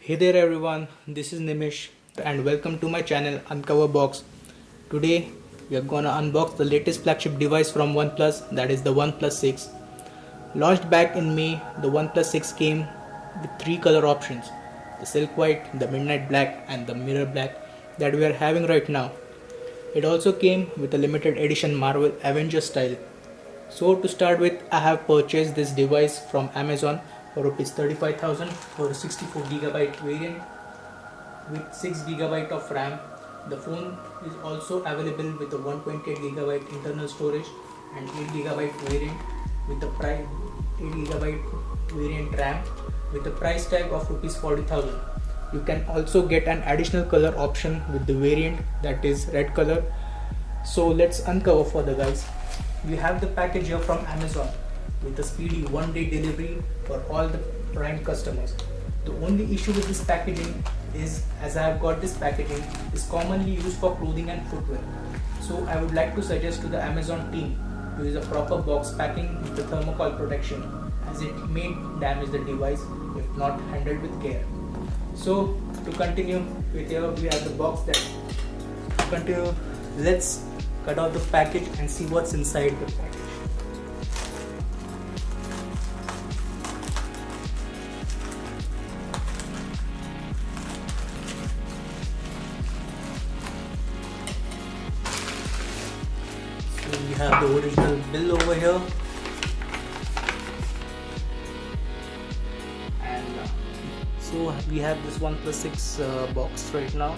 Hey there everyone, this is Nimish and welcome to my channel Uncover Box. Today we are gonna unbox the latest flagship device from OnePlus, that is the OnePlus 6. Launched back in May, the OnePlus 6 came with three color options: the silk white, the midnight black and the mirror black that we are having right now. It also came with a limited edition Marvel Avengers style. So to start with, I have purchased this device from Amazon for rupees 35,000 for a 64GB variant with 6GB of RAM. The phone is also available with a 128GB internal storage and 8GB variant with a price 8GB variant RAM with a price tag of rupees 40,000. You can also get an additional color option with the variant, that is red color. So let's uncover further, guys. We have the package here from Amazon with a speedy one-day delivery for all the Prime customers. The only issue with this packaging is, as I have got this packaging, is commonly used for clothing and footwear. So I would like to suggest to the Amazon team to use a proper box packing with the thermocol protection, as it may damage the device if not handled with care. So to continue with here, we have the box. That to continue, let's cut out the package and see what's inside the package. So we have the original bill over here, and so we have this OnePlus 6 box right now,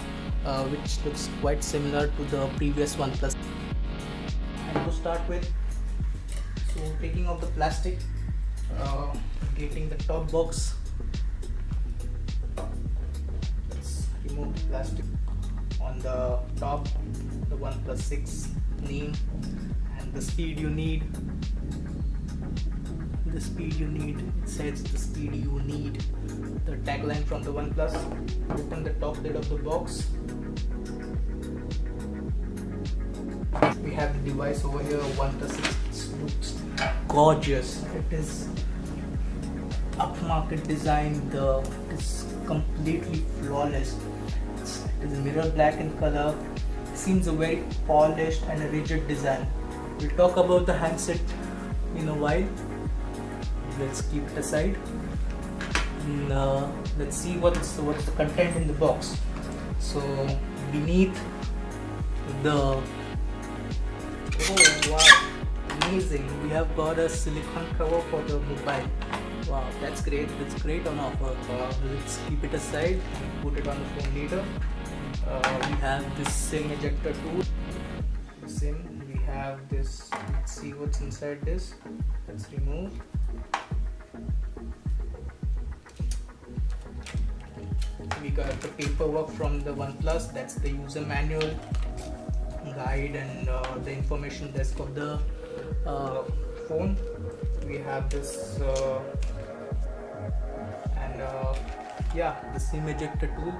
which looks quite similar to the previous OnePlus. And to start with, so taking off the plastic, getting the top box, let's remove the plastic. On the top, the OnePlus 6 name and the speed you need. It says the speed you need. The tagline from the OnePlus. Open the top lid of the box. We have the device over here. OnePlus 6 looks gorgeous. It is upmarket design. It is completely flawless. It is mirror black in color. Seems a very polished and a rigid design. We'll talk about the handset in a while. Let's keep it aside. And, let's see what's the content in the box. So beneath the, oh wow, amazing, we have got a silicone cover for the mobile. Wow, that's great. That's great on offer. Let's keep it aside and put it on the phone later. We have this SIM ejector tool. We have this. Let's see what's inside this. Let's remove. We got the paperwork from the OnePlus. That's the user manual, guide, and the information desk of the phone. We have this yeah, the SIM ejector tool.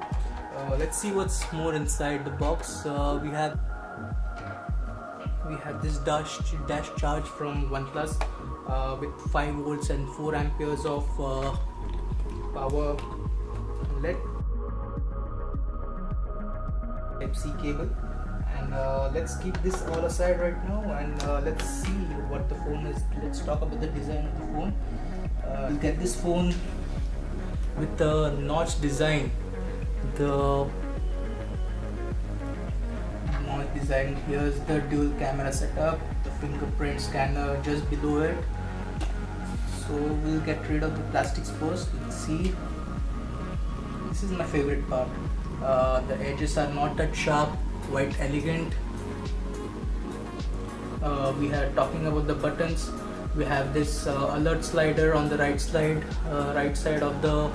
Let's see what's more inside the box. We have this dash charge from OnePlus with 5 volts and 4 amperes of power LED Type-C cable. And let's keep this all aside right now, and let's see what the phone is. Let's talk about the design of the phone. We'll get this phone with the notch design. The notch design. Here's the dual camera setup, the fingerprint scanner just below it. So we'll get rid of the plastics first. Let's see. This is my favorite part. The edges are not that sharp, quite elegant. We are talking about the buttons. We have this alert slider on the right side of the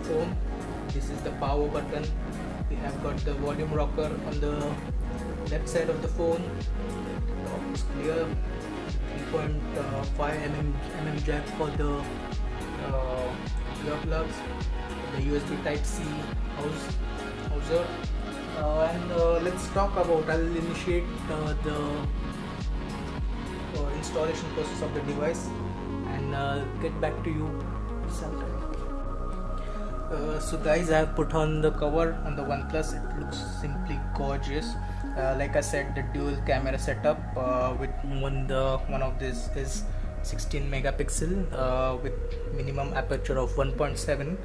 phone. This is the power button. We have got the volume rocker on the left side of the phone. Top is clear. 3.5 mm jack for the earplugs. The USB Type-C houser. And let's talk about. I'll initiate the installation process of the device and get back to you sometime. So guys, I have put on the cover on the OnePlus. It looks simply gorgeous. Like I said, the dual camera setup with one of this is 16 megapixel with minimum aperture of 1.7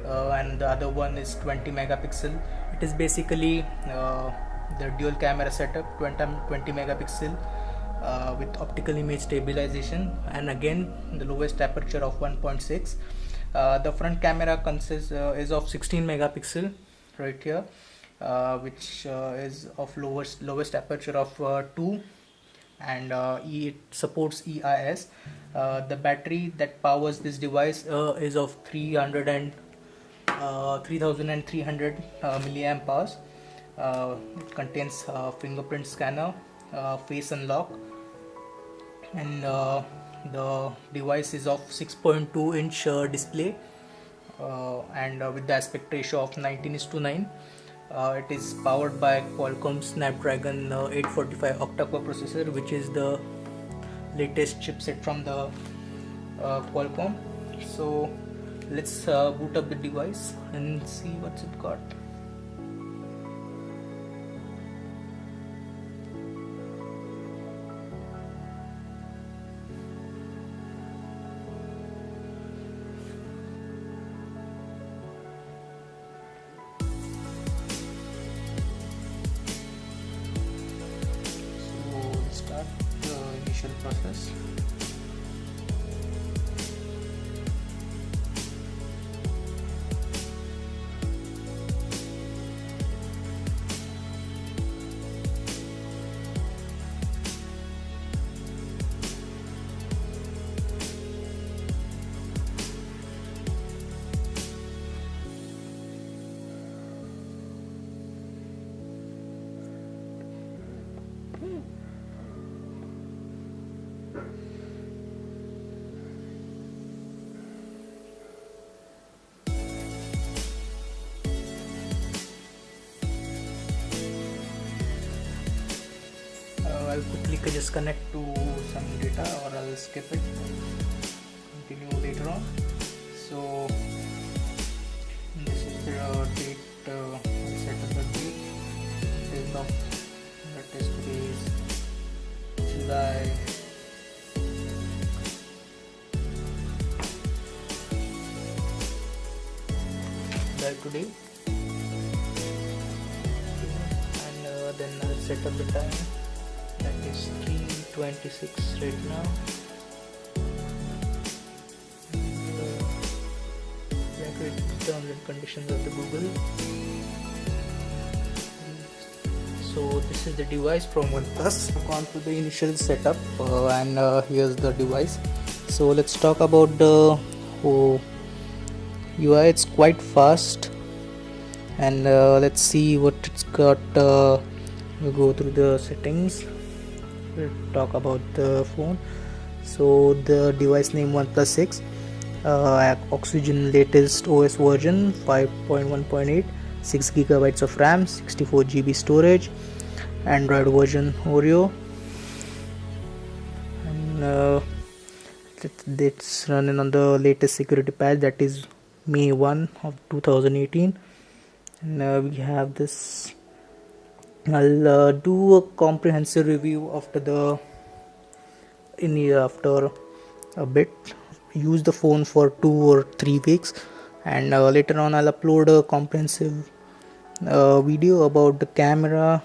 and the other one is 20 megapixel. It is basically the dual camera setup, 20 megapixel with optical image stabilization, and again the lowest aperture of 1.6. The front camera consists is of 16 megapixel right here, which is of lowest aperture of 2, and it supports EIS. The battery that powers this device is of 3300 milliamp hours. It contains fingerprint scanner, face unlock, and the device is of 6.2 inch display and with the aspect ratio of 19:9. It is powered by Qualcomm Snapdragon 845 octa-core processor, which is the latest chipset from the Qualcomm. So let's boot up the device and see what's it got. Start the initial process. I'll quickly just connect to some data, or I'll skip it, continue later on. So this is the date, set up the date. It is of the test days July 12 today, and then I'll set up the time. That is 3:26 right now. Terms and conditions of the Google. So this is the device from OnePlus. I've gone through the initial setup and here's the device. So let's talk about the UI. It's quite fast, and let's see what it's got. We'll go through the settings. We'll talk about the phone. So the device name OnePlus 6, Oxygen latest OS version 5.1.8, 6 gigabytes of RAM, 64 GB storage, Android version Oreo, and it's running on the latest security patch, that is May 1 of 2018. And we have this. I'll do a comprehensive review after after a bit. Use the phone for 2 or 3 weeks, and later on I'll upload a comprehensive video about the camera,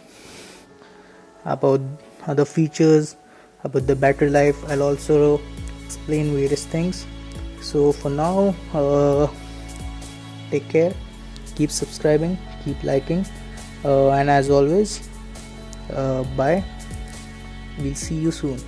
about other features, about the battery life. I'll also explain various things. So for now, take care, keep subscribing, keep liking, and as always, bye. We'll see you soon.